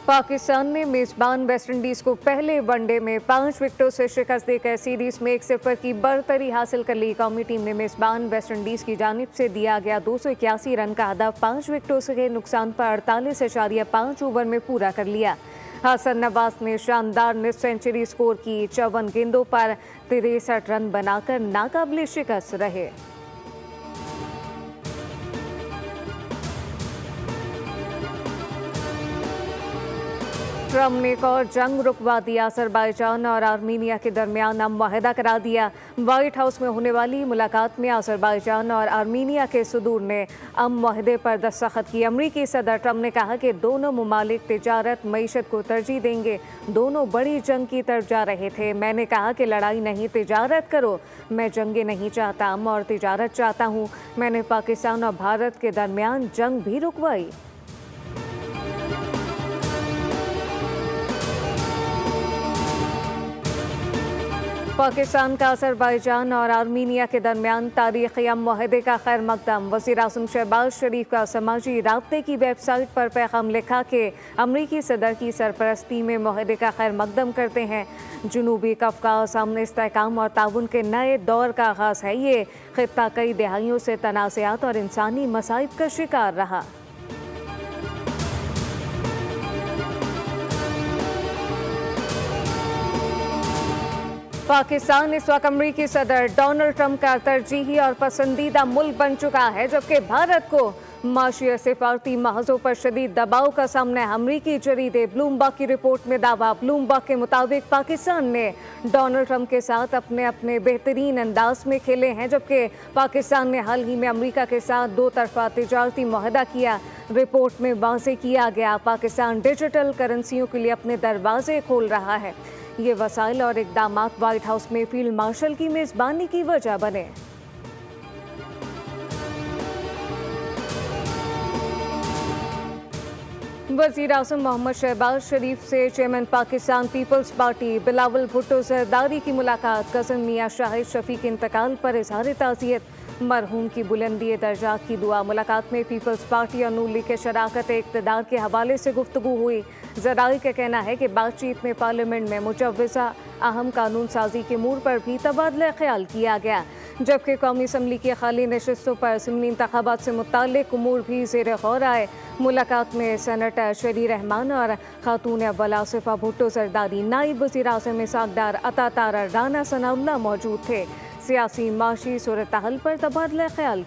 पाकिस्तान ने मेजबान वेस्टइंडीज को पहले वनडे में 5 विकेटों से शिकस्त देकर सीरीज में 1-0 की बढ़तरी हासिल कर ली। कौमी टीम ने मेजबान वेस्टइंडीज की जानिब से दिया गया 281 रन का हदफ 5 विकेटों के नुकसान पर 48.5 ओवर में पूरा कर लिया। हसन नवाज ने शानदार निस्फ सेंचुरी स्कोर की। 54 गेंदों पर 63 रन बनाकर नाकाबिले शिकस्त रहे। ट्रम्प ने एक और जंग रुकवा दिया। अजरबैजान और आर्मीनिया के दरमियान अमन मुआहदा करा दिया। व्हाइट हाउस में होने वाली मुलाकात में अजरबैजान और आर्मीनिया के सदूर ने अमन मुआहदे पर दस्तखत की। अमरीकी सदर ट्रम्प ने कहा कि दोनों मुमालिक तिजारत मईशत को तरजीह देंगे। दोनों बड़ी जंग की तरफ जा रहे थे। मैंने कहा कि लड़ाई नहीं, तिजारत करो। मैं जंगे नहीं चाहता, अमन और तिजारत चाहता हूँ। मैंने पाकिस्तान और भारत के दरमियान जंग भी रुकवाई। पाकिस्तान का अजरबैजान और आर्मीनिया के दरमियान तारीखी अमन मुआहदे का खैर मकदम। वज़ीर-ए-आज़म शहबाज शरीफ का समाजी राब्ते की वेबसाइट पर पैगाम लिखा कि अमरीकी सदर की सरपरस्ती में मुआहदे का खैर मकदम करते हैं। जनूबी कफकास अमन, इस्तेहकाम और ताउन के नए दौर का आगाज़ है। ये खित्ता कई दहाइयों से तनाज़ात और इंसानी मसाइब का शिकार रहा। पाकिस्तान इस वक्त अमरीकी सदर डोनाल्ड ट्रंप का तरजीही और पसंदीदा मुल्क बन चुका है, जबकि भारत को माशी और सिफारती महजों पर शदीद दबाव का सामना है। अमरीकी जरीदे ब्लूमबर्ग की रिपोर्ट में दावा। ब्लूमबर्ग के मुताबिक पाकिस्तान ने डोनाल्ड ट्रंप के साथ अपने अपने बेहतरीन अंदाज में खेले हैं, जबकि पाकिस्तान ने हाल ही में अमरीका के साथ 2 तरफा तिजारती मुआहदा किया। रिपोर्ट में वाज़ेह किया गया पाकिस्तान डिजिटल करेंसियों के लिए अपने दरवाजे खोल रहा है। ये वसाइल और इकदाम व्हाइट हाउस में फील्ड मार्शल की मेजबानी की वजह बने। वज़ीर-ए-आज़म मोहम्मद शहबाज शरीफ से chairman Pakistan Peoples Party Bilawal Bhutto Zardari की मुलाकात। कज़न मियां शाहिद शफी के इंतकाल पर इज़हार ताज़ियत, मरहूम की बुलंदी दर्जात की दुआ। मुलाकात में पीपल्स पार्टी और नून लीग के शराकत इक़्तिदार के हवाले से गुफ्तगू हुई। ज़राई का कहना है कि बातचीत में पार्लियामेंट में मुजव्वज़ा अहम कानून साजी के अमूर पर भी तबादला ख्याल किया गया, जबकि कौमी असम्बली की खाली नशस्तों पर ज़िमनी इंतखाबात से मुताल्लिक़ अमूर भी ज़ेर गौर आए। मुलाकात में सेनेटर शरी रहमान और खातून अव्वल आसिफा भुट्टो जरदारी, नायब वज़ीर-ए-आज़म इसाक़ अता तारा, राना सनाउल्लाह मौजूद थे। सियासी माशी सूरत हाल पर तबादला ख्याल